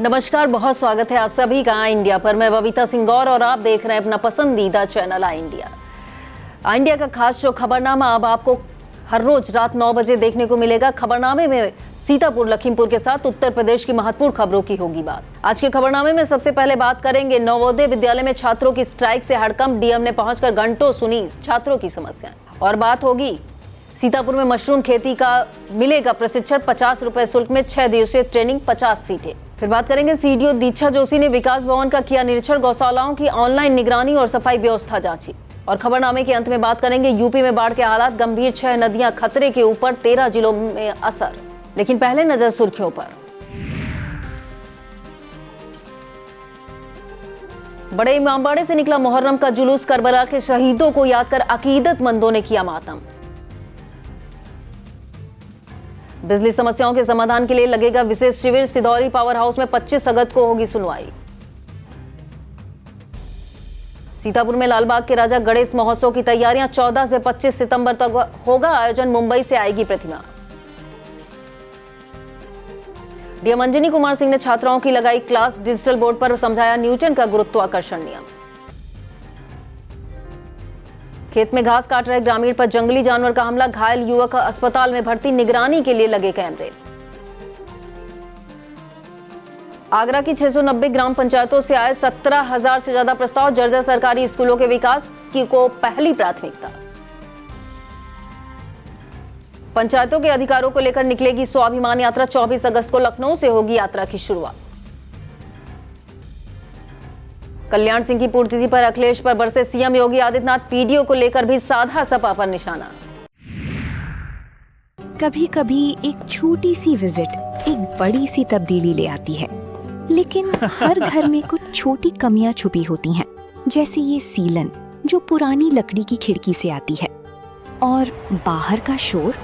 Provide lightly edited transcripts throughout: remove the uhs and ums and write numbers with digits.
नमस्कार, बहुत स्वागत है आप सभी का आई इंडिया पर। मैं बबीता सिंह गौर और आप देख रहे हैं अपना पसंदीदा चैनल आई इंडिया। आई इंडिया का खास शो खबरनामा अब आपको हर रोज रात 9 बजे देखने को मिलेगा। खबरनामे में सीतापुर लखीमपुर के साथ उत्तर प्रदेश की महत्वपूर्ण खबरों की होगी बात। आज के खबरनामे में सबसे पहले बात करेंगे नवोदय विद्यालय में छात्रों की स्ट्राइक से हड़कंप, डीएम ने पहुंचकर घंटों सुनी छात्रों की समस्याएं। और बात होगी सीतापुर में मशरूम खेती का मिलेगा प्रशिक्षण, 50 रुपए शुल्क में 6 दिवसीय ट्रेनिंग, 50 सीटें। फिर बात करेंगे सीडीओ दीक्षा जोशी ने विकास भवन का किया निरीक्षण, गौशालाओं की ऑनलाइन निगरानी और सफाई व्यवस्था जांची। और खबरनामे के अंत में बात करेंगे यूपी में बाढ़ के हालात गंभीर, 6 नदियां खतरे के ऊपर, 13 जिलों में असर। लेकिन पहले नजर सुर्खियों पर। बड़े इमामबाड़े से निकला मुहर्रम का जुलूस, करबला के शहीदों को याद कर अकीदतमंदों ने किया मातम। बिजली समस्याओं के समाधान के लिए लगेगा विशेष शिविर, सिधौली पावर हाउस में 25 अगस्त को होगी सुनवाई। सीतापुर में लालबाग के राजा गणेश महोत्सव की तैयारियां, 14 से 25 सितंबर तक होगा आयोजन, मुंबई से आएगी प्रतिमा। डीएम अंजनी कुमार सिंह ने छात्राओं की लगाई क्लास, डिजिटल बोर्ड पर समझाया न्यूटन का गुरुत्वाकर्षण नियम। खेत में घास काट रहे ग्रामीण पर जंगली जानवर का हमला, घायल युवक अस्पताल में भर्ती, निगरानी के लिए लगे कैमरे। आगरा की 690 ग्राम पंचायतों से आए 17,000 से ज्यादा प्रस्ताव, जर्जर सरकारी स्कूलों के विकास को पहली प्राथमिकता। पंचायतों के अधिकारों को लेकर निकलेगी स्वाभिमान यात्रा, 24 अगस्त को लखनऊ से होगी यात्रा की शुरुआत। कल्याण सिंह की पुण्यतिथि पर अखिलेश पर बरसे सीएम योगी आदित्यनाथ, पीडीओ को लेकर भी साधा सपा पर निशाना। कभी कभी एक छोटी सी विजिट एक बड़ी सी तब्दीली ले आती है, लेकिन हर घर में कुछ छोटी कमियां छुपी होती हैं, जैसे ये सीलन जो पुरानी लकड़ी की खिड़की से आती है, और बाहर का शोर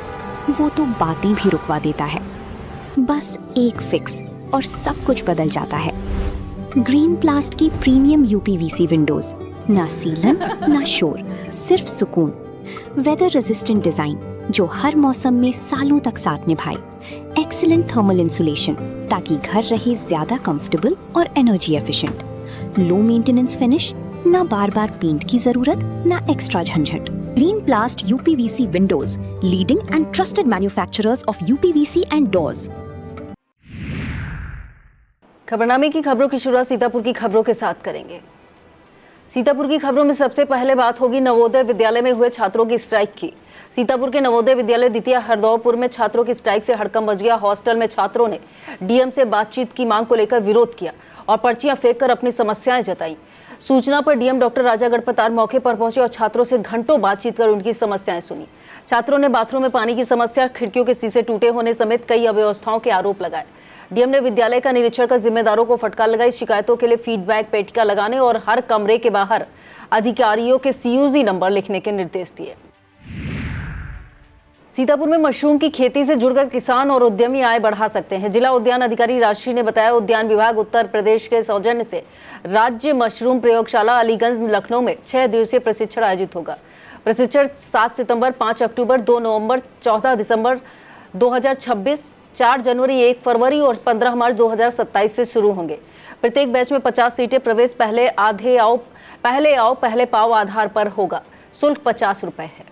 वो तो बातें भी रुकवा देता है। बस एक फिक्स और सब कुछ बदल जाता है। ग्रीन प्लास्ट की प्रीमियम यूपीवीसी विंडोज, ना सीलन ना शोर, सिर्फ सुकून। वेदर रेजिस्टेंट डिजाइन जो हर मौसम में सालों तक साथ निभाए। एक्सीलेंट थर्मल इंसुलेशन ताकि घर रहे ज्यादा कंफर्टेबल और energy efficient. Low maintenance finish, ना बार बार पेंट की जरूरत, ना एक्स्ट्रा झंझट। Green plast UPVC windows, leading and trusted manufacturers of UPVC and doors. खबरनामे की खबरों की शुरुआत सीतापुर की खबरों के साथ करेंगे। सीतापुर की खबरों में सबसे पहले बात होगी नवोदय विद्यालय में हुए छात्रों की स्ट्राइक की। सीतापुर के नवोदय विद्यालय द्वितीय हरदौपुर में छात्रों की स्ट्राइक से हड़कंप मच गया। हॉस्टल में छात्रों ने डीएम से बातचीत की मांग को लेकर विरोध किया और पर्चियां फेंककर अपनी समस्याएं जताई। सूचना पर डीएम डॉक्टर राजा गढ़पतार मौके पर पहुंचे और छात्रों से घंटों बातचीत कर उनकी समस्याएं सुनी। छात्रों ने बाथरूम में पानी की समस्या, खिड़कियों के शीशे टूटे होने समेत कई अव्यवस्थाओं के आरोप लगाए। डीएम ने विद्यालय का निरीक्षण कर जिम्मेदारों को फटकार लगाई। शिकायतों के लिए फीडबैक पेटिका लगाने और हर कमरे के बाहर अधिकारियों के सीयूजी नंबर लिखने के निर्देश दिए। सीतापुर में मशरूम की खेती से जुड़कर किसान और उद्यमी आय बढ़ा सकते हैं। जिला उद्यान अधिकारी राशि ने बताया, उद्यान विभाग उत्तर प्रदेश के सौजन्य से राज्य मशरूम प्रयोगशाला अलीगंज लखनऊ में 6 दिवसीय प्रशिक्षण आयोजित होगा। प्रशिक्षण 7 सितंबर, 5 अक्टूबर, 2 नवंबर, 14 दिसंबर 2026, 4 जनवरी, 1 फरवरी और 15 मार्च 2027 से शुरू होंगे। प्रत्येक बैच में 50 सीटें, प्रवेश पहले आओ पहले पाओ आधार पर होगा। शुल्क 50 रुपए है।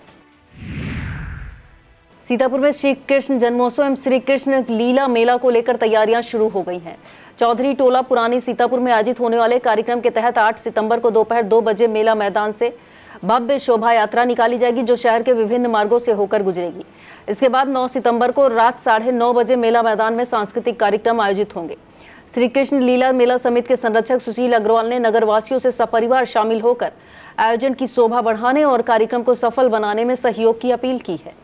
सीतापुर में श्री कृष्ण जन्मोत्सव एवं श्री कृष्ण लीला मेला को लेकर तैयारियां शुरू हो गई हैं। चौधरी टोला पुरानी सीतापुर में आयोजित होने वाले कार्यक्रम के तहत 8 सितंबर को दोपहर 2 बजे मेला मैदान से भव्य शोभा यात्रा निकाली जाएगी, जो शहर के विभिन्न मार्गों से होकर गुजरेगी। इसके बाद 9 सितंबर को रात 9:30 बजे मेला मैदान में सांस्कृतिक कार्यक्रम आयोजित होंगे। श्री कृष्ण लीला मेला समिति के संरक्षक सुशील अग्रवाल ने नगरवासियों से सपरिवार शामिल होकर आयोजन की शोभा बढ़ाने और कार्यक्रम को सफल बनाने में सहयोग की अपील की है।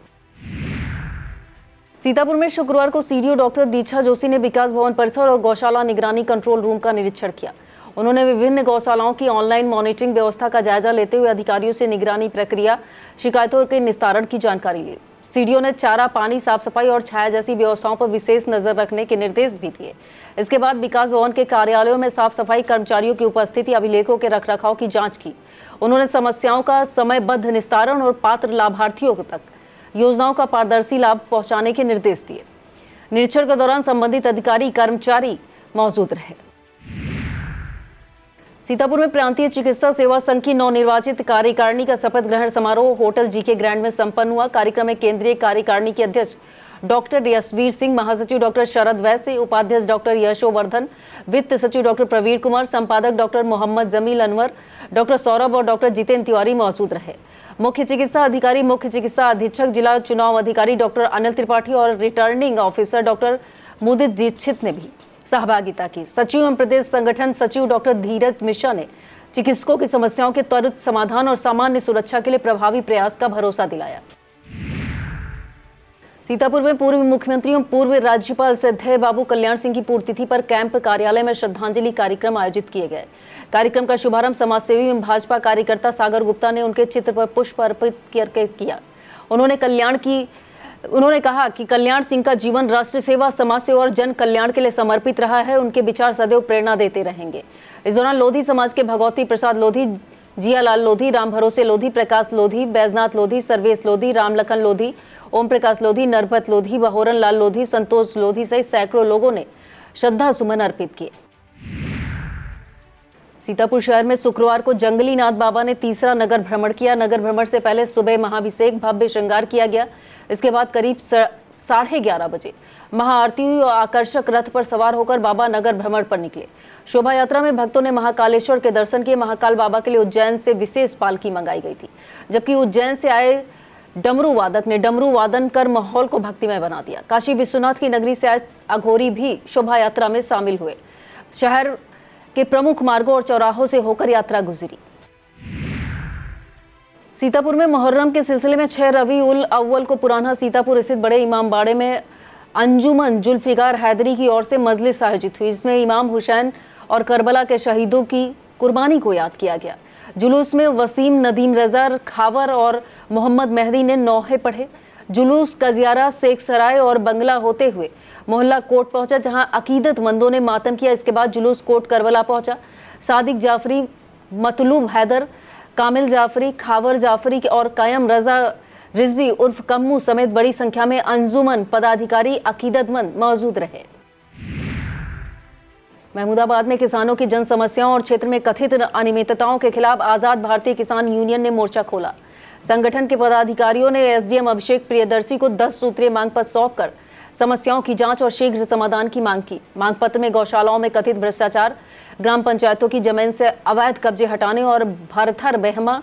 सीतापुर में शुक्रवार को सीडीओ डॉक्टर दीक्षा जोशी ने विकास भवन परिसर और गौशाला निगरानी कंट्रोल रूम का निरीक्षण किया। उन्होंने विभिन्न गौशालाओं की ऑनलाइन मॉनिटरिंग व्यवस्था का जायजा लेते हुए अधिकारियों से निगरानी प्रक्रिया, शिकायतों के निस्तारण की जानकारी ली। सीडीओ ने चारा, पानी, साफ सफाई और छाया जैसी व्यवस्थाओं पर विशेष नजर रखने के निर्देश भी दिए। इसके बाद विकास भवन के कार्यालयों में साफ सफाई, कर्मचारियों की उपस्थिति, अभिलेखों के रखरखाव की जांच की। उन्होंने समस्याओं का समयबद्ध निस्तारण और पात्र लाभार्थियों तक योजनाओं का पारदर्शी लाभ पहुंचाने के निर्देश दिए। निरीक्षण के दौरान संबंधित अधिकारी, कर्मचारी मौजूद रहे। सीतापुर में प्रांतीय चिकित्सा सेवा संघ की नवनिर्वाचित कार्यकारिणी का शपथ ग्रहण समारोह होटल जीके ग्रैंड में संपन्न हुआ। कार्यक्रम में केंद्रीय कार्यकारिणी के अध्यक्ष डॉक्टर यशवीर सिंह, महासचिव डॉक्टर शरद वैसे, उपाध्यक्ष डॉक्टर यशोवर्धन, वित्त सचिव डॉक्टर प्रवीण कुमार, संपादक डॉक्टर मोहम्मद जमील अनवर, डॉक्टर सौरभ और डॉक्टर जितेंद्र तिवारी मौजूद रहे। मुख्य चिकित्सा अधिकारी, मुख्य चिकित्सा अधीक्षक, जिला चुनाव अधिकारी डॉक्टर अनिल त्रिपाठी और रिटर्निंग ऑफिसर डॉक्टर मुदित दीक्षित ने भी सहभागिता की। सचिव एवं प्रदेश संगठन सचिव डॉक्टर धीरज मिश्रा ने चिकित्सकों की समस्याओं के त्वरित समाधान और सामान्य सुरक्षा के लिए प्रभावी प्रयास का भरोसा दिलाया। सीतापुर में पूर्व मुख्यमंत्री एवं पूर्व राज्यपाल सिद्धे बाबू कल्याण सिंह की पुण्यतिथि पर कैंप कार्यालय में श्रद्धांजलि कार्यक्रम आयोजित किए गए। कार्यक्रम का शुभारंभ समाजसेवी एवं भाजपा कार्यकर्ता सागर गुप्ता ने उनके चित्र पर पुष्प अर्पित करके किया। उन्होंने कहा कि कल्याण सिंह का जीवन राष्ट्र सेवा, समाज सेवा और जन कल्याण के लिए समर्पित रहा है। उनके विचार सदैव प्रेरणा देते रहेंगे। इस दौरान लोधी समाज के भगवती प्रसाद लोधी, जियालाल लोधी, राम भरोसे लोधी, प्रकाश लोधी, बैजनाथ लोधी, सर्वेश लोधी, रामलखन लोधी, ओम प्रकाश लोधी, नरपत लोधी, बहोरन लाल लोधी, संतोष लोधी सहित सैकड़ों लोगों ने श्रद्धा सुमन अर्पित किए। सीतापुर शहर में शुक्रवार को जंगली नाथ बाबा ने तीसरा नगर भ्रमण किया। नगर भ्रमण से पहले सुबह महाभिषेक, भव्य श्रृंगार किया गया। इसके बाद करीब 11:30 बजे महाआरती हुई और आकर्षक रथ पर सवार होकर बाबा नगर भ्रमण पर निकले। शोभा यात्रा में भक्तों ने महाकालेश्वर के दर्शन किए। महाकाल बाबा के लिए उज्जैन से विशेष पालकी मंगाई गई थी, जबकि उज्जैन से आए डमरू वादक ने डमरू वादन कर माहौल को भक्तिमय बना दिया। काशी विश्वनाथ की नगरी से आए अघोरी भी शोभा यात्रा में शामिल हुए। शहर के प्रमुख मार्गों और चौराहों से होकर यात्रा गुजरी। सीतापुर में मुहर्रम के सिलसिले में 6 रबी उल अव्वल को पुराना सीतापुर स्थित बड़े इमामबाड़े में अंजुमन जुल्फिकार हैदरी की ओर से मजलिस आयोजित हुई। इसमें इमाम हुसैन और करबला के शहीदों की कुर्बानी को याद किया गया। जुलूस में वसीम नदीम रजा खावर और मोहम्मद मेहदी ने नौहे पढ़े। जुलूस कजियारा, शेख सराय और बंगला होते हुए मोहल्ला कोट पहुंचा, जहां अकीदतमंदों ने मातम किया। इसके बाद जुलूस कोट करबला पहुंचा। सादिक जाफरी, मतलूब हैदर, कामिल जाफरी, खावर जाफरी और कायम रजा रिजवी उर्फ कम्मू समेत बड़ी संख्या में अंजुमन पदाधिकारी, अकीदतमंद मौजूद रहे। महमूदाबाद में किसानों की जन समस्याओं और क्षेत्र में कथित अनियमितताओं के खिलाफ आजाद भारतीय किसान यूनियन ने मोर्चा खोला। संगठन के पदाधिकारियों ने एसडीएम अभिषेक प्रियदर्शी को 10 सूत्रीय मांग पत्र सौंपकर समस्याओं की जांच और शीघ्र समाधान की मांग की। मांग पत्र में गौशालाओं में कथित भ्रष्टाचार, ग्राम पंचायतों की जमीन से अवैध कब्जे हटाने और भरथर, बेहमा,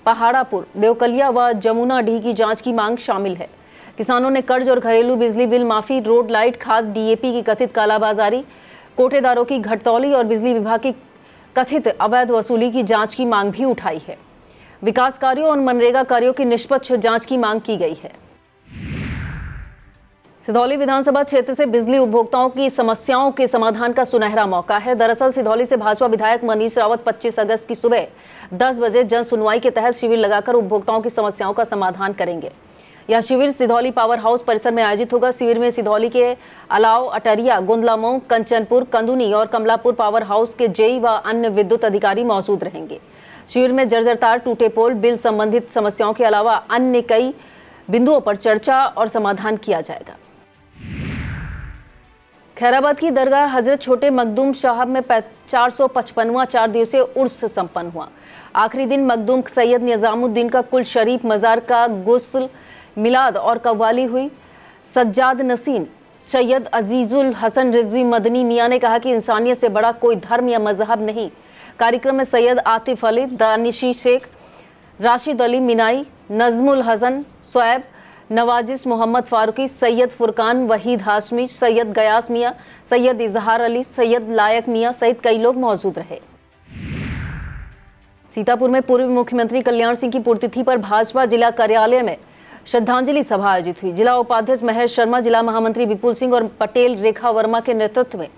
पहाड़ापुर, देवकलिया व जमुनाडीह की जांच की मांग शामिल है। किसानों ने कर्ज और घरेलू बिजली बिल माफी, रोड लाइट, खाद, डीएपी की कथित कालाबाजारी, कोटेदारों की घटतौली और बिजली विभाग की कथित अवैध वसूली की जांच की मांग भी उठाई है। विकास कार्यों और मनरेगा कार्यों की निष्पक्ष जांच की मांग की गई है। सिधौली विधानसभा क्षेत्र से बिजली उपभोक्ताओं की समस्याओं के समाधान का सुनहरा मौका है। दरअसल सिधौली से भाजपा विधायक मनीष रावत 25 अगस्त की सुबह 10 बजे जन सुनवाई के तहत शिविर लगाकर उपभोक्ताओं की समस्याओं का समाधान करेंगे। यह शिविर सिधौली पावर हाउस परिसर में आयोजित होगा। शिविर में सिधौली के अलाव, अटरिया, गुंदलामऊ, कंचनपुर, कंदुनी और कमलापुर पावर हाउस के जेई व अन्य विद्युत अधिकारी मौजूद रहेंगे। शिविर में जर्जर तार, टूटे पोल, बिल संबंधित समस्याओं के अलावा अन्य कई बिंदुओं पर चर्चा और समाधान किया जाएगा। खैराबाद की दरगाह हजरत छोटे मखदूम साहब में 455वां 4 दिवसीय उर्स संपन्न हुआ। आखिरी दिन मखदूम सैयद निजामुद्दीन का कुल शरीफ मजार का गुस्ल, मिलाद और कव्वाली हुई। सज्जाद नसीम सैयद अजीजुल हसन रिजवी मदनी मियाँ ने कहा कि इंसानियत से बड़ा कोई धर्म या मजहब नहीं। कार्यक्रम में सैयद आतिफ अली, दानिशी शेख, राशिद अली मिनाई, नजमुल हसन, स्वैब, नवाजिस मोहम्मद फारूकी, सैयद फुरकान वहीद हाशमी, सैयद गयास मियाँ, सैयद इजहार अली, सैयद लायक मियाँ सहित कई लोग मौजूद रहे। सीतापुर में पूर्व मुख्यमंत्री कल्याण सिंह की पुण्यतिथि पर भाजपा जिला कार्यालय में श्रद्धांजलि सभा आयोजित हुई। जिला उपाध्यक्ष महेश शर्मा, जिला महामंत्री विपुल सिंह और पटेल रेखा वर्मा के नेतृत्व में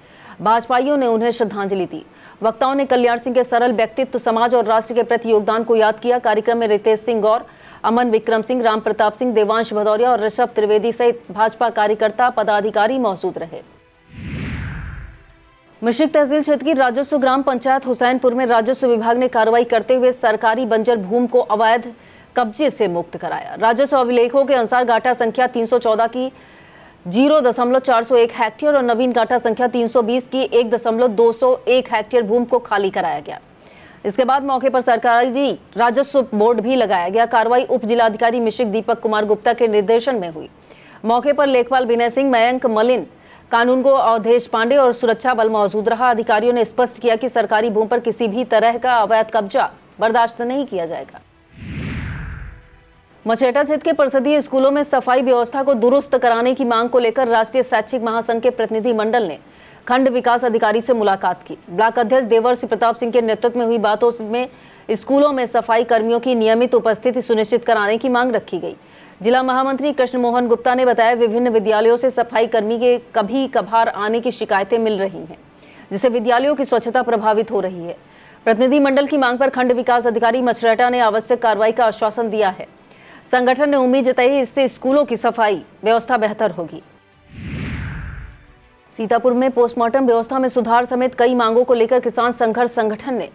भाजपाइयों ने उन्हें श्रद्धांजलि दी। वक्ताओं ने कल्याण सिंह के सरल व्यक्तित्व, समाज और राष्ट्र के प्रति योगदान को याद किया। कार्यक्रम में रितेश सिंह गौर, अमन विक्रम सिंह, राम प्रताप सिंह, देवांश भदौरिया और ऋषभ त्रिवेदी सहित भाजपा कार्यकर्ता, पदाधिकारी मौजूद रहे। मिश्रिक तहसील क्षेत्र की राजस्व ग्राम पंचायत हुसैनपुर में राजस्व विभाग ने कार्रवाई करते हुए सरकारी बंजर भूमि को अवैध कब्जे से मुक्त कराया। राजस्व अभिलेखों के अनुसार गाटा संख्या 314 की 0.401 हेक्टेयर और नवीन गाटा संख्या 320 की 1.201 हेक्टेयर भूमि को खाली कराया गया। इसके बाद मौके पर सरकारी राजस्व बोर्ड भी लगाया गया। कार्रवाई उप जिलाधिकारी मिश्रिक दीपक कुमार गुप्ता के निर्देशन में हुई। मौके पर लेखपाल विनय सिंह, मयंक मलिन, कानूनगो अवधेश पांडे और सुरक्षा बल मौजूद रहा। अधिकारियों ने स्पष्ट किया कि सरकारी भूमि पर किसी भी तरह का अवैध कब्जा बर्दाश्त नहीं किया जाएगा। मछेटा क्षेत्र के परिषदीय स्कूलों में सफाई व्यवस्था को दुरुस्त कराने की मांग को लेकर राष्ट्रीय शैक्षिक महासंघ के प्रतिनिधि मंडल ने खंड विकास अधिकारी से मुलाकात की। ब्लॉक अध्यक्ष देवर्षि प्रताप सिंह के नेतृत्व में हुई बातों में स्कूलों में सफाई कर्मियों की नियमित उपस्थिति सुनिश्चित कराने की मांग रखी गई। जिला महामंत्री कृष्ण मोहन गुप्ता ने बताया, विभिन्न विद्यालयों से सफाई कर्मी के कभी कभार आने की शिकायतें मिल रही हैं, जिससे विद्यालयों की स्वच्छता प्रभावित हो रही है। प्रतिनिधि मंडल की मांग पर खंड विकास अधिकारी मछरेटा ने आवश्यक कार्रवाई का आश्वासन दिया है। संगठन ने उम्मीद जताई, इससे स्कूलों की सफाई व्यवस्था बेहतर होगी। सीतापुर में पोस्टमार्टम व्यवस्था में सुधार समेत कई मांगों को लेकर किसान संघर्ष संगठन ने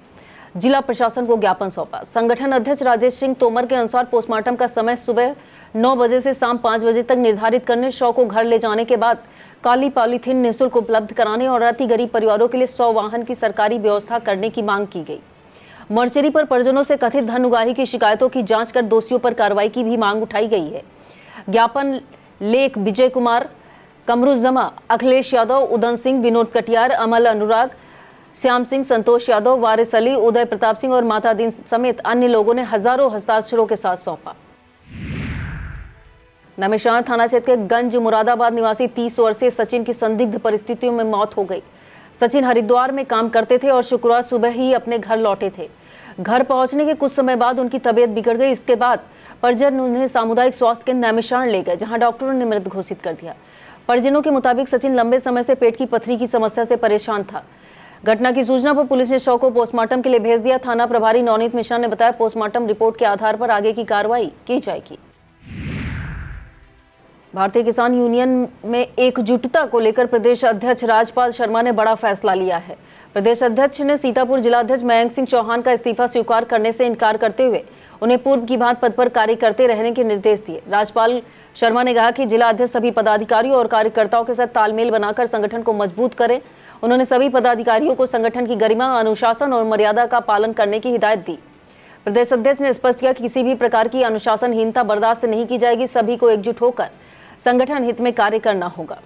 जिला प्रशासन को ज्ञापन सौंपा। संगठन अध्यक्ष राजेश सिंह तोमर के अनुसार पोस्टमार्टम का समय सुबह 9 बजे से शाम 5 बजे तक निर्धारित करने, शव को घर ले जाने के बाद काली पॉलीथीन निःशुल्क उपलब्ध कराने और अति गरीब परिवारों के लिए 100 वाहन की सरकारी व्यवस्था करने की मांग की गई। मर्चरी पर परिजनों से कथित धन उगाही की शिकायतों की जांच कर दोषियों पर कार्रवाई की भी मांग उठाई गई है। ज्ञापन लेख विजय कुमार, कमरुज्जमा, अखिलेश यादव, उदन सिंह, विनोद कटियार, अमल अनुराग, श्याम सिंह, संतोष यादव, वारिस अली, उदय प्रताप सिंह और माता दीन समेत अन्य लोगों ने हजारों हस्ताक्षरों के साथ सौंपा। नमेशान थाना क्षेत्र के गंज मुरादाबाद निवासी 30 वर्षीय सचिन की संदिग्ध परिस्थितियों में मौत हो गई। सचिन हरिद्वार में काम करते थे और शुक्रवार सुबह ही अपने घर लौटे थे। घर पहुंचने के कुछ समय बाद उनकी तबीयत बिगड़ गई। इसके बाद परिजन उन्हें सामुदायिक स्वास्थ्य केंद्र नैमिषारण ले गए, जहां डॉक्टरों ने मृत घोषित कर दिया। परिजनों के मुताबिक सचिन लंबे समय से पेट की पथरी की समस्या से परेशान था। घटना की सूचना पर पुलिस ने शव को पोस्टमार्टम के लिए भेज दिया। थाना प्रभारी नवनीत मिश्रा ने बताया, पोस्टमार्टम रिपोर्ट के आधार पर आगे की कार्रवाई की जाएगी। भारतीय किसान यूनियन में एकजुटता को लेकर प्रदेश अध्यक्ष राजपाल शर्मा ने बड़ा फैसला लिया है। प्रदेश अध्यक्ष ने सीतापुर जिलाध्यक्ष मयंक सिंह चौहान का इस्तीफा स्वीकार करने से इनकार करते हुए उन्हें पूर्व की भांति पद पर कार्य करते रहने के निर्देश दिए। राजपाल शर्मा ने कहा कि जिला अध्यक्ष सभी पदाधिकारियों और कार्यकर्ताओं के साथ तालमेल बनाकर संगठन को मजबूत करें। उन्होंने सभी पदाधिकारियों को संगठन की गरिमा, अनुशासन और मर्यादा का पालन करने की हिदायत दी। प्रदेश अध्यक्ष ने स्पष्ट किया कि किसी भी प्रकार की अनुशासनहीनता बर्दाश्त नहीं की जाएगी। सभी को एकजुट होकर संगठन हित में कार्य करना होगा।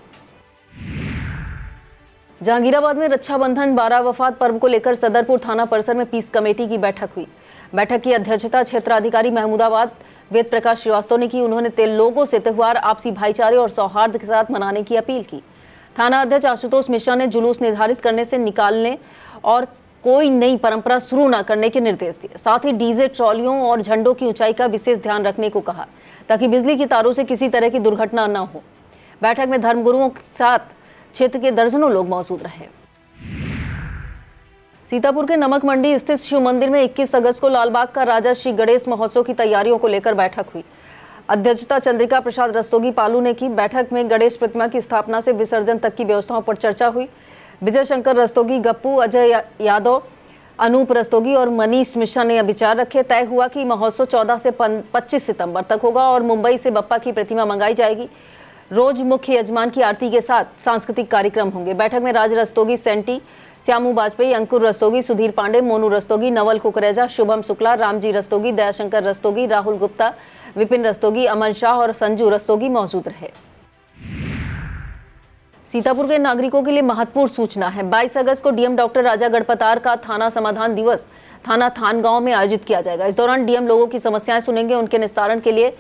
जहांगीराबाद में रक्षाबंधन 12 वफात पर्व को लेकर सदरपुर थाना परिसर में पीस कमेटी की बैठक हुई। बैठक की अध्यक्षता क्षेत्राधिकारी महमूदाबाद वेद प्रकाश श्रीवास्तव ने की। उन्होंने लोगों से त्योहार आपसी भाईचारे और सौहार्द के साथ मनाने की अपील की। थाना अध्यक्ष आशुतोष मिश्रा ने जुलूस निर्धारित करने से निकालने और कोई नई परंपरा शुरू न करने के निर्देश दिए। साथ ही डीजे, ट्रॉलियों और झंडों की ऊंचाई का विशेष ध्यान रखने को कहा, ताकि बिजली की तारों से किसी तरह की दुर्घटना न हो। बैठक में धर्मगुरुओं के साथ क्षेत्र के दर्जनों लोग मौजूद रहे। सीतापुर के नमक मंडी स्थित शिव मंदिर में 21 अगस्त को लालबाग का राजा श्री गणेश महोत्सव की तैयारियों को लेकर बैठक हुई। अध्यक्षता चंद्रिका प्रसाद रस्तोगी पालू ने की। बैठक में गणेश प्रतिमा की स्थापना से विसर्जन तक की व्यवस्थाओं पर चर्चा हुई। विजय शंकर रस्तोगी, गप्पू, अजय यादव, अनूप रस्तोगी और मनीष मिश्रा ने विचार रखे। तय हुआ कि महोत्सव 14 से 25 सितंबर तक होगा और मुंबई से बप्पा की प्रतिमा मंगाई जाएगी। रोज मुख्य यजमान की आरती के साथ सांस्कृतिक कार्यक्रम होंगे। बैठक में राज रस्तोगी, सेंटी, श्यामू वाजपेयी, अंकुर रस्तोगी, सुधीर पांडे, मोनू रस्तोगी, नवल कुकरेजा, शुभम शुक्ला, रामजी रस्तोगी, दयाशंकर रस्तोगी, राहुल गुप्ता, विपिन रस्तोगी, अमन शाह और संजू रस्तोगी मौजूद रहे। सीतापुर के नागरिकों के लिए महत्वपूर्ण सूचना है। 22 अगस्त को डीएम डॉक्टर राजा गढ़पतार का थाना समाधान दिवस थाना थानगांव में आयोजित किया जाएगा। इस दौरान डीएम लोगों की समस्याएं सुनेंगे, उनके निस्तारण के लिए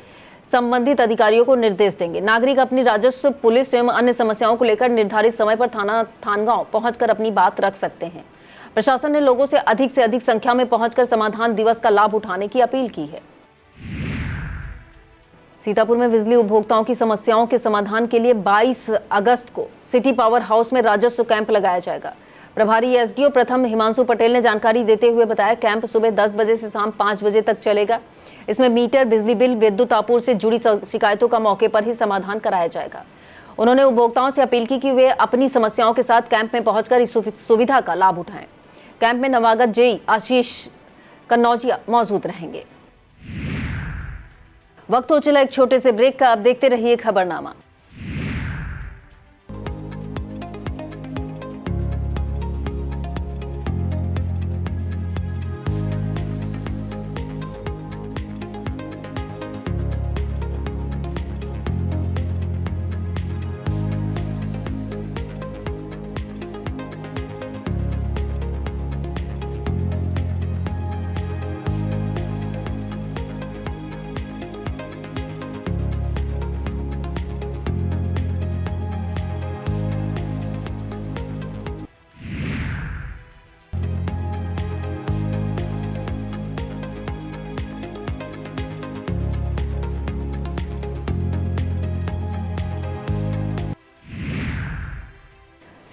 संबंधित अधिकारियों को निर्देश देंगे। नागरिक अपनी राजस्व, पुलिस एवं अन्य समस्याओं को लेकर निर्धारित समय पर थाना थानगांव पहुंचकर अपनी बात रख सकते हैं। प्रशासन ने लोगों से अधिक संख्या में पहुंचकर समाधान दिवस का लाभ उठाने की अपील की है। सीतापुर में बिजली उपभोक्ताओं की समस्याओं के समाधान के लिए 22 अगस्त को सिटी पावर हाउस में राजस्व कैंप लगाया जाएगा। प्रभारी एसडीओ प्रथम हिमांशु पटेल ने जानकारी देते हुए बताया, कैंप सुबह 10 बजे से शाम 5 बजे तक चलेगा। इसमें मीटर, बिजली बिल, विद्युत आपूर्ति से जुड़ी शिकायतों का मौके पर ही समाधान कराया जाएगा। उन्होंने उपभोक्ताओं से अपील की कि वे अपनी समस्याओं के साथ कैंप में पहुंचकर इस सुविधा का लाभ उठाएं। कैंप में नवागत जेई आशीष कन्नौजिया मौजूद रहेंगे। वक्त हो चला एक छोटे से ब्रेक का। अब देखते रहिए खबरनामा।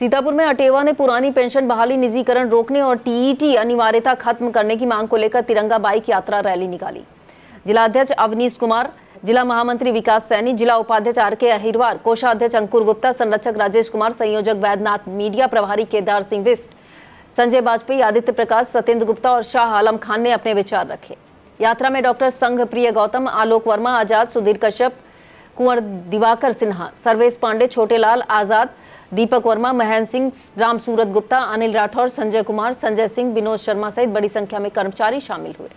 सीतापुर में अटेवा ने पुरानी पेंशन बहाली निजीकरण रोकने और टीईटी अनिवार्यता खत्म करने की मांग को लेकर तिरंगा बाइक यात्रा रैली निकाली। जिला अध्यक्ष अवनीश कुमार, जिला महामंत्री विकास सैनी, जिला उपाध्यक्ष आर.के. अहिरवार, कोषाध्यक्ष अंकुर गुप्ता, संरक्षक राजेश कुमार, संयोजक वैद्यनाथ, मीडिया प्रभारी केदार सिंह बिस्ट, संजय वाजपेयी, आदित्य प्रकाश, सत्येंद्र गुप्ता और शाह आलम खान ने अपने विचार रखे। यात्रा में डॉक्टर संघ प्रिय गौतम, आलोक वर्मा, आजाद, सुधीर कश्यप, कुंवर दिवाकर सिन्हा, सर्वेश पांडे, छोटेलाल आजाद, दीपक वर्मा, महेंद्र सिंह, राम सूरत गुप्ता, अनिल राठौर, संजय कुमार, संजय सिंह, विनोद शर्मा सहित बड़ी संख्या में कर्मचारी शामिल हुए।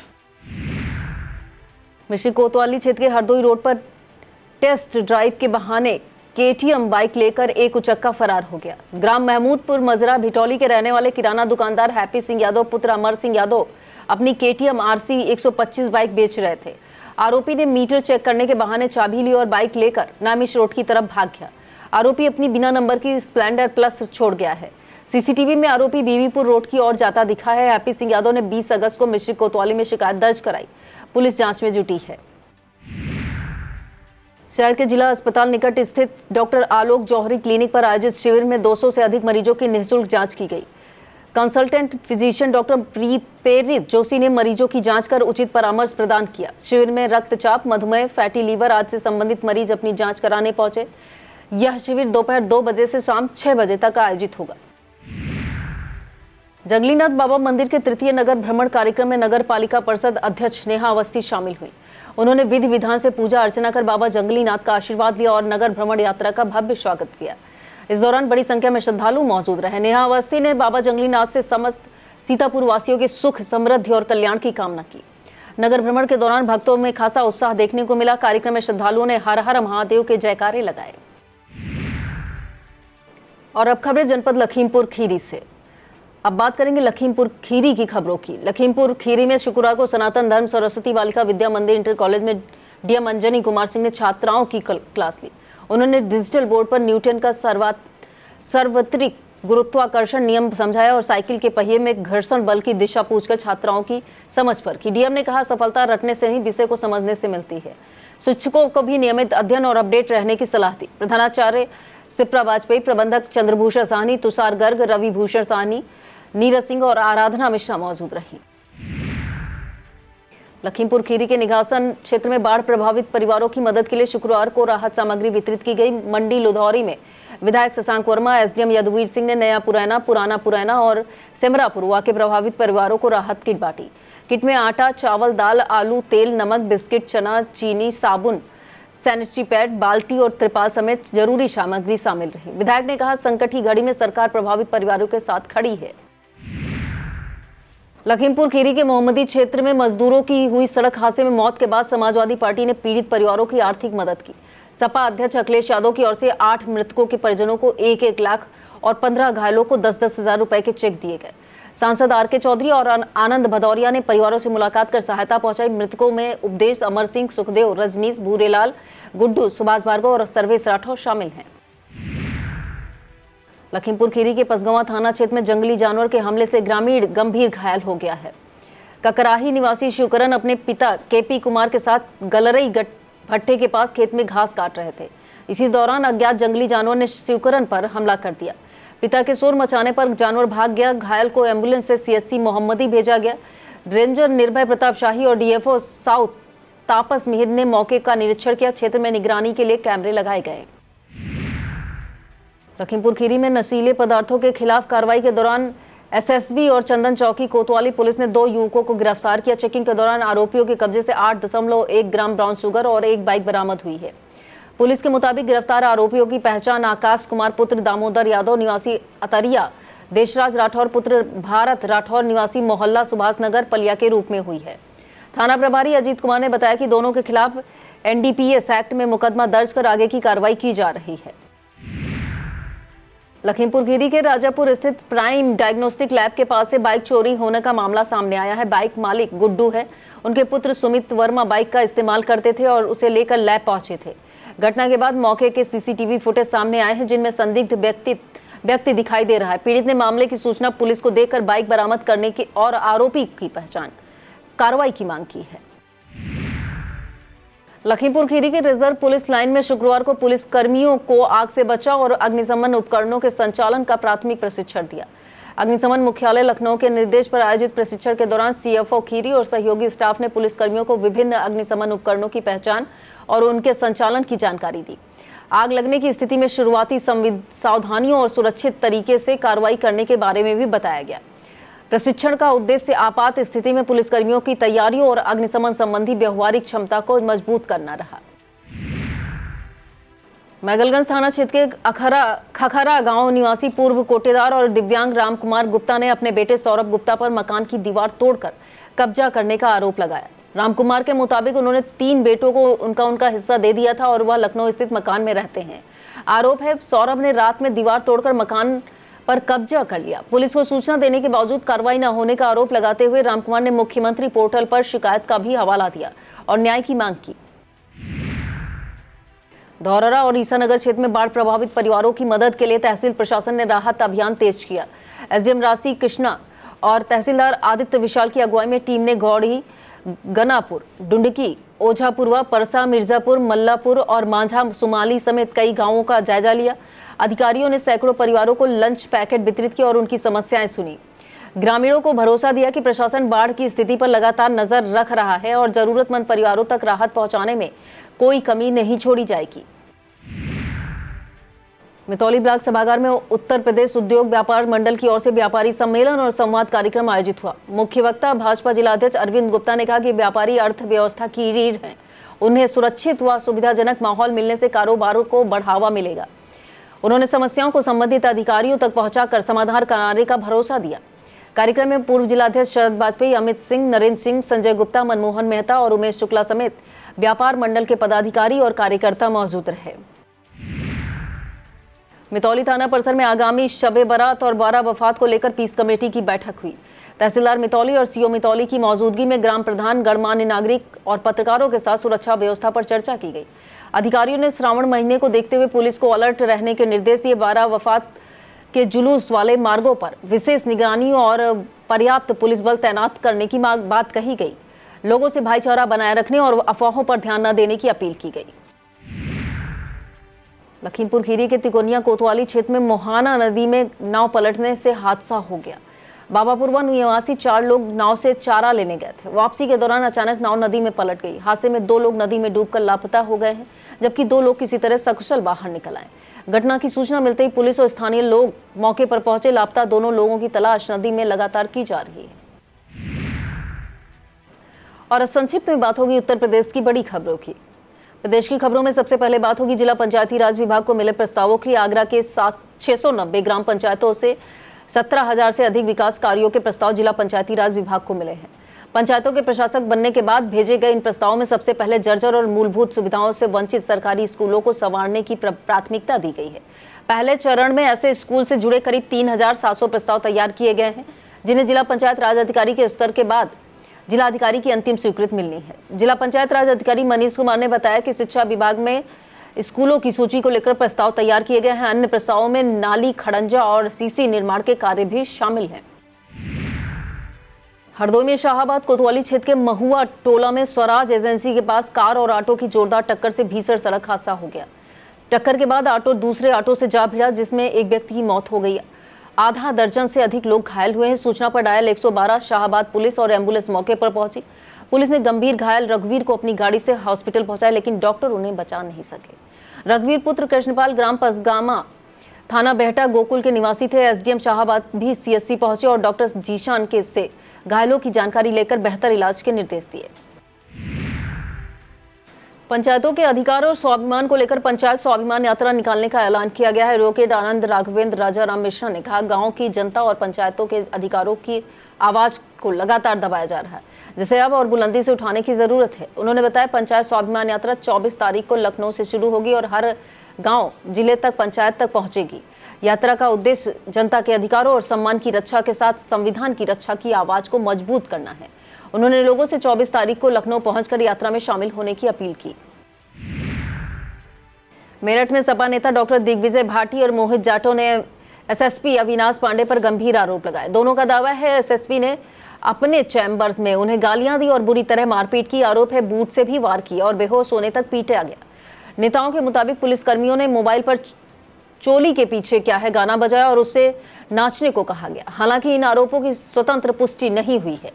मिश्रिक कोतवाली क्षेत्र के हरदोई रोड पर टेस्ट ड्राइव के बहाने केटीएम बाइक लेकर एक उचक्का फरार हो गया। ग्राम महमूदपुर मजरा भिटौली के रहने वाले किराना दुकानदार हैप्पी सिंह यादव पुत्र अमर सिंह यादव अपनी केटीएम आरसी 125 बाइक बेच रहे थे। आरोपी ने मीटर चेक करने के बहाने चाबी ली और बाइक लेकर नामिश रोड की तरफ भाग गया। आरोपी अपनी बिना नंबर की स्प्लेंडर प्लस छोड़ गया है। सीसीटीवी में आरोपी बीबीपुर रोड की ओर जाता दिखा है। हैप्पी सिंह यादव ने 20 अगस्त को मिश्रिक कोतवाली में शिकायत दर्ज कराई। पुलिस जांच में जुटी है। शहर के जिला अस्पताल निकट स्थित डॉक्टर आलोक जौहरी क्लिनिक पर आयोजित शिविर में 200 से अधिक मरीजों की निःशुल्क जांच की गई। कंसल्टेंट फिजिशियन डॉक्टर प्रेरित जोशी ने मरीजों की जांच कर उचित परामर्श प्रदान किया। शिविर में रक्तचाप, मधुमेह, फैटी लीवर आदि से संबंधित मरीज अपनी जांच कराने पहुंचे। यह शिविर दोपहर 2 बजे से शाम 6 बजे तक आयोजित होगा। जंगलीनाथ बाबा मंदिर के तृतीय नगर भ्रमण कार्यक्रम में नगर पालिका परिषद अध्यक्ष नेहा अवस्थी शामिल हुई। उन्होंने विधि विधान से पूजा अर्चना कर बाबा जंगलीनाथ का आशीर्वाद लिया और नगर भ्रमण यात्रा का भव्य स्वागत किया। इस दौरान बड़ी संख्या में श्रद्धालु मौजूद रहे। नेहा अवस्थी ने बाबा जंगलीनाथ से समस्त सीतापुर वासियों के सुख, समृद्धि और कल्याण की कामना की। नगर भ्रमण के दौरान भक्तों में खासा उत्साह देखने को मिला। कार्यक्रम में श्रद्धालुओं ने हर हर महादेव के जयकारे लगाए। और अब खबरें जनपद लखीमपुर खीरी से। अब बात करेंगे लखीमपुर खीरी की खबरों की। लखीमपुर खीरी में शुक्रवार को सनातन धर्म सरस्वती बालिका विद्या मंदिर इंटर कॉलेज में डीएम अंजनी कुमार सिंह ने छात्राओं की क्लास ली। उन्होंने डिजिटल बोर्ड पर न्यूटन का सार्वत्रिक गुरुत्वाकर्षण नियम समझाया और साइकिल के पहिए में घर्षण बल की दिशा पूछकर छात्राओं की समझ परखी। डीएम ने कहा, सफलता रटने से नहीं, विषय को समझने से मिलती है। शिक्षकों को भी नियमित अध्ययन और अपडेट रहने की सलाह दी। प्रधानाचार्य सिप्रा वाजपेयी, प्रबंधक चंद्रभूषण साहनी, तुषार गर्ग, रवि भूषण साहनी, नीरज सिंह और आराधना मिश्रा मौजूद रही। लखीमपुर खीरी के निघासन क्षेत्र में बाढ़ प्रभावित परिवारों की मदद के लिए शुक्रवार को राहत सामग्री वितरित की गई। मंडी लुधौरी में विधायक शशांक वर्मा, एसडीएम यदुवीर सिंह ने नया पुरैना, पुराना पुरैना और सेमरापुर के प्रभावित परिवारों को राहत किट बांटी। किट में आटा, चावल, दाल, आलू, तेल, नमक, बिस्किट, चना, चीनी, साबुन, सैनिटरी पैड, बाल्टी और त्रिपाल समेत जरूरी सामग्री शामिल रही। विधायक ने कहा, संकट की घड़ी में सरकार प्रभावित परिवारों के साथ खड़ी है। लखीमपुर खीरी के मोहम्मदी क्षेत्र में मजदूरों की हुई सड़क हादसे में मौत के बाद समाजवादी पार्टी ने पीड़ित परिवारों की आर्थिक मदद की। सपा अध्यक्ष अखिलेश यादव की ओर से 8 मृतकों के परिजनों को 1-1 लाख और 15 घायलों को 10-10 हजार रुपए के चेक दिए गए। सांसद आर.के. चौधरी और आनंद भदौरिया ने परिवारों से मुलाकात कर सहायता पहुंचाई। मृतकों में उपदेश, अमर सिंह, सुखदेव, रजनीश, भूरेलाल, गुड्डू, सुभाष भार्गव और सर्वेश राठौर शामिल हैं। लखीमपुर खीरी के पसगवां थाना क्षेत्र में जंगली जानवर के हमले से ग्रामीण गंभीर घायल हो गया है। ककराही निवासी शिवकरण अपने पिता केपी कुमार के साथ गलरई भट्टे के पास खेत में घास काट रहे थे। इसी दौरान अज्ञात जंगली जानवर ने शिवकरण पर हमला कर दिया। पिता के शोर मचाने पर जानवर भाग गया। घायल को एम्बुलेंस से सीएससी मोहम्मदी भेजा गया। रेंजर निर्भय प्रताप शाही और डीएफओ साउथ तापस मिहिर ने मौके का निरीक्षण किया। क्षेत्र में निगरानी के लिए कैमरे लगाए गए। लखीमपुर खीरी में नशीले पदार्थों के खिलाफ कार्रवाई के दौरान एसएसबी और चंदन चौकी कोतवाली पुलिस ने 2 युवकों को गिरफ्तार किया। चेकिंग के दौरान आरोपियों के कब्जे से 8.1 ग्राम ब्राउन शुगर और 1 बाइक बरामद हुई है। पुलिस के मुताबिक गिरफ्तार आरोपियों की पहचान आकाश कुमार पुत्र दामोदर यादव निवासी अतरिया, देशराज राठौर पुत्र भारत राठौर निवासी मोहल्ला सुभाष नगर पलिया के रूप में हुई है। थाना प्रभारी अजीत कुमार ने बताया कि दोनों के खिलाफ एनडीपीएस एक्ट में मुकदमा दर्ज कर आगे की कार्रवाई की जा रही है। लखीमपुर खीरी के राजापुर स्थित प्राइम डायग्नोस्टिक लैब के पास से बाइक चोरी होने का मामला सामने आया है। बाइक मालिक गुड्डू है। उनके पुत्र सुमित वर्मा बाइक का इस्तेमाल करते थे और उसे लेकर लैब पहुंचे थे। घटना के बाद मौके के सीसीटीवी फुटेज सामने आए हैं, जिनमें संदिग्ध व्यक्ति दिखाई दे रहा है। पीड़ित ने मामले की सूचना पुलिस को देकर बाइक बरामद करने की और आरोपी की पहचान कार्रवाई की मांग की है। लखीमपुर खीरी के रिजर्व पुलिस लाइन में शुक्रवार को पुलिस कर्मियों को आग से बचाव और अग्निशमन उपकरणों के संचालन का प्राथमिक प्रशिक्षण दिया। अग्निशमन मुख्यालय लखनऊ के निर्देश पर आयोजित प्रशिक्षण के दौरान सीएफओ खीरी और सहयोगी स्टाफ ने पुलिस कर्मियों को विभिन्न अग्निशमन उपकरणों की पहचान और उनके संचालन की जानकारी दी। आग लगने की स्थिति में शुरुआती सावधानियों और सुरक्षित तरीके से कार्रवाई करने के बारे में भी बताया गया। प्रशिक्षण का उद्देश्य आपात स्थिति में पुलिसकर्मियों की तैयारियों और अग्निशमन संबंधी व्यवहारिक क्षमता को मजबूत करना रहा। मैगलगंज थाना क्षेत्र के खखरा गांव निवासी पूर्व कोटेदार और दिव्यांग राम कुमार गुप्ता ने अपने बेटे सौरभ गुप्ता पर मकान की दीवार तोड़कर कब्जा करने का आरोप लगाया। राम कुमार के मुताबिक उन्होंने 3 बेटों को उनका हिस्सा दे दिया था और वह लखनऊ स्थित मकान में रहते हैं। आरोप है सौरभ ने रात में दीवार तोड़कर मकान पर कब्जा कर लिया। पुलिस को सूचना देने के बावजूद कार्रवाई न होने का आरोप लगाते हुए रामकुमार ने मुख्यमंत्री पोर्टल पर शिकायत का भी हवाला दिया और न्याय की मांग की। धौरहरा और ईसानगर क्षेत्र में बाढ़ प्रभावित परिवारों की मदद के लिए तहसील प्रशासन ने राहत अभियान तेज किया। एसडीएम राशि कृष्णा और तहसीलदार आदित्य विशाल की अगुवाई में टीम ने गौड़ी, गनापुर, डुंडकी, ओझापुरवा, परसा, मिर्जापुर, मल्लापुर और मांझा सुमाली समेत कई गांवों का जायजा लिया। अधिकारियों ने सैकड़ों परिवारों को लंच पैकेट वितरित किए और उनकी समस्याएं सुनी। ग्रामीणों को भरोसा दिया कि प्रशासन बाढ़ की स्थिति पर लगातार नजर रख रहा है और जरूरतमंद परिवारों तक राहत पहुंचाने में कोई कमी नहीं छोड़ी जाएगी। मितौली ब्लॉक सभागार में उत्तर प्रदेश उद्योग व्यापार मंडल की ओर से व्यापारी सम्मेलन और संवाद कार्यक्रम आयोजित हुआ। मुख्य वक्ता भाजपा जिलाध्यक्ष अरविंद गुप्ता ने कहा कि व्यापारी अर्थव्यवस्था की रीढ़ हैं। उन्हें सुरक्षित व सुविधाजनक माहौल मिलने से कारोबार को बढ़ावा मिलेगा। उन्होंने समस्याओं को संबंधित अधिकारियों तक पहुंचाकर समाधान कराने का भरोसा दिया। कार्यक्रम में पूर्व जिलाध्यक्ष शरद वाजपेयी, अमित सिंह, नरेंद्र सिंह, संजय गुप्ता, मनमोहन मेहता और उमेश शुक्ला समेत व्यापार मंडल के पदाधिकारी और कार्यकर्ता मौजूद रहे। मितौली थाना परिसर में आगामी शबे बारात और 12 वफात को लेकर पीस कमेटी की बैठक हुई। तहसीलदार मितौली और सीओ मितौली की मौजूदगी में ग्राम प्रधान, गणमान्य नागरिक और पत्रकारों के साथ सुरक्षा व्यवस्था पर चर्चा की गई। अधिकारियों ने श्रावण महीने को देखते हुए पुलिस को अलर्ट रहने के निर्देश दिए। 12 वफात के जुलूस वाले मार्गों पर विशेष निगरानी और पर्याप्त पुलिस बल तैनात करने की बात कही गई। लोगों से भाईचारा बनाए रखने और अफवाहों पर ध्यान न देने की अपील की गई। लखीमपुर खीरी के तिकोनिया कोतवाली क्षेत्र में मोहाना नदी में नाव पलटने से हादसा हो गया। बाबापुरवा निवासी 4 लोग नाव से चारा लेने गए थे। वापसी के दौरान अचानक नाव नदी में पलट गई। हादसे में 2 लोग नदी में डूबकर लापता हो गए हैं, जबकि 2 लोग किसी तरह सकुशल बाहर निकल आए। घटना की सूचना मिलते ही पुलिस और स्थानीय लोग मौके पर पहुंचे। लापता दोनों लोगों की तलाश नदी में लगातार की जा रही है। और संक्षिप्त में बात होगी उत्तर प्रदेश की बड़ी खबरों की। प्रदेश की खबरों में सबसे पहले बात होगी जिला पंचायती राज विभाग को मिले प्रस्तावों की। आगरा के 690 ग्राम पंचायतों से 17,000 से अधिक विकास कार्यों के प्रस्ताव जिला पंचायती राज विभाग को मिले हैं। पंचायतों के प्रशासक बनने के बाद भेजे गए इन प्रस्तावों में सबसे पहले जर्जर और मूलभूत सुविधाओं से वंचित सरकारी स्कूलों को संवारने की प्राथमिकता दी गई है। पहले चरण में ऐसे स्कूल से जुड़े करीब 3,700 प्रस्ताव तैयार किए गए हैं, जिन्हें जिला पंचायत राज अधिकारी के स्तर के बाद जिलाधिकारी की अंतिम स्वीकृति मिलनी है। जिला पंचायत राज अधिकारी मनीष कुमार ने बताया कि शिक्षा विभाग में स्कूलों की सूची को लेकर प्रस्ताव तैयार किए गए हैं। अन्य प्रस्तावों में नाली, खड़ंजा और सीसी निर्माण के कार्य भी शामिल हैं। हरदोई में शाहाबाद कोतवाली क्षेत्र के महुआ टोला में स्वराज एजेंसी के पास कार और ऑटो की जोरदार टक्कर से भीषण सड़क हादसा हो गया। टक्कर के बाद ऑटो दूसरे ऑटो से जा भिड़ा, जिसमें एक व्यक्ति की मौत हो गई। आधा दर्जन से अधिक लोग घायल हुए हैं। सूचना पर डायल 112 शाहाबाद पुलिस और एम्बुलेंस मौके पर पहुंची। पुलिस ने गंभीर घायल रघुवीर को अपनी गाड़ी से हॉस्पिटल पहुंचाया, लेकिन डॉक्टर उन्हें बचा नहीं सके। रघुवीर पुत्र कृष्णपाल ग्राम पसगामा थाना बेहटा गोकुल के निवासी थे। एसडीएम शाहाबाद भी सीएससी पहुंचे और डॉक्टर जीशान के से घायलों की जानकारी लेकर बेहतर इलाज के निर्देश दिए। पंचायतों के अधिकार और स्वाभिमान को लेकर पंचायत स्वाभिमान यात्रा निकालने का ऐलान किया गया है। एडवोकेट आनंद राघवेंद्र राजाराम मिश्रा ने कहा, गांव की जनता और पंचायतों के अधिकारों की आवाज को लगातार दबाया जा रहा है, जिसे अब और बुलंदी से उठाने की जरूरत है। उन्होंने बताया, पंचायत स्वाभिमान यात्रा 24 तारीख को लखनऊ से शुरू होगी और हर गांव, जिले तक, पंचायत तक पहुंचेगी। यात्रा का उद्देश्य जनता के अधिकारों और सम्मान की रक्षा के साथ संविधान की रक्षा की आवाज को मजबूत करना है। उन्होंने लोगों से 24 तारीख को लखनऊ पहुंचकर यात्रा में शामिल होने की अपील की। मेरठ में सपा नेता डॉक्टर दिग्विजय भाटी और मोहित जाटव ने एसएसपी अविनाश पांडे पर गंभीर आरोप लगाए। दोनों का दावा है एसएसपी ने अपने चैम्बर्स में उन्हें गालियां दी और बुरी तरह मारपीट की। आरोप है बूट से भी वार किया और बेहोश होने तक पीटा गया। नेताओं के मुताबिक पुलिसकर्मियों ने मोबाइल पर चोली के पीछे क्या है गाना बजाया और उससे नाचने को कहा गया। हालांकि इन आरोपों की स्वतंत्र पुष्टि नहीं हुई है।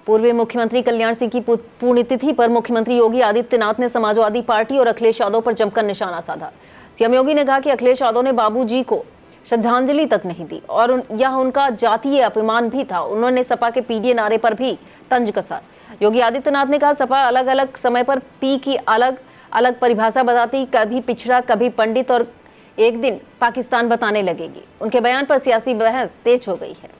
पूर्व मुख्यमंत्री कल्याण सिंह की पुण्यतिथि पर मुख्यमंत्री योगी आदित्यनाथ ने समाजवादी पार्टी और अखिलेश यादव पर जमकर निशाना साधा। सीएम योगी ने कहा कि अखिलेश यादव ने बाबूजी को श्रद्धांजलि तक नहीं दी और यह उनका जातीय अपमान भी था। उन्होंने सपा के पीडीए नारे पर भी तंज कसा। योगी आदित्यनाथ ने कहा सपा अलग अलग समय पर पी की अलग अलग परिभाषा बताती, कभी पिछड़ा कभी पंडित और एक दिन पाकिस्तान बताने लगेगी। उनके बयान पर सियासी बहस तेज हो गई है।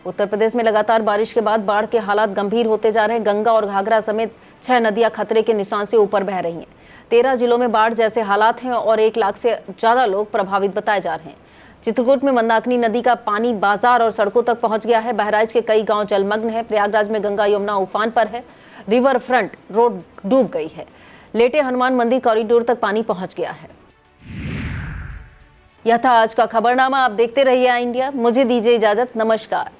उत्तर प्रदेश में लगातार बारिश के बाद बाढ़ के हालात गंभीर होते जा रहे हैं। गंगा और घाघरा समेत 6 नदियां खतरे के निशान से ऊपर बह रही हैं। 13 जिलों में बाढ़ जैसे हालात हैं और 1 लाख से ज्यादा लोग प्रभावित बताए जा रहे हैं। चित्रकूट में मंदाकिनी नदी का पानी बाजार और सड़कों तक पहुंच गया है। बहराइच के कई गांव जलमग्न है। प्रयागराज में गंगा यमुना उफान पर है। रिवर फ्रंट रोड डूब गई है। लेटे हनुमान मंदिर कॉरिडोर तक पानी पहुंच गया है। यह था आज का खबरनामा। आप देखते रहिए इंडिया। मुझे दीजिए इजाजत। नमस्कार।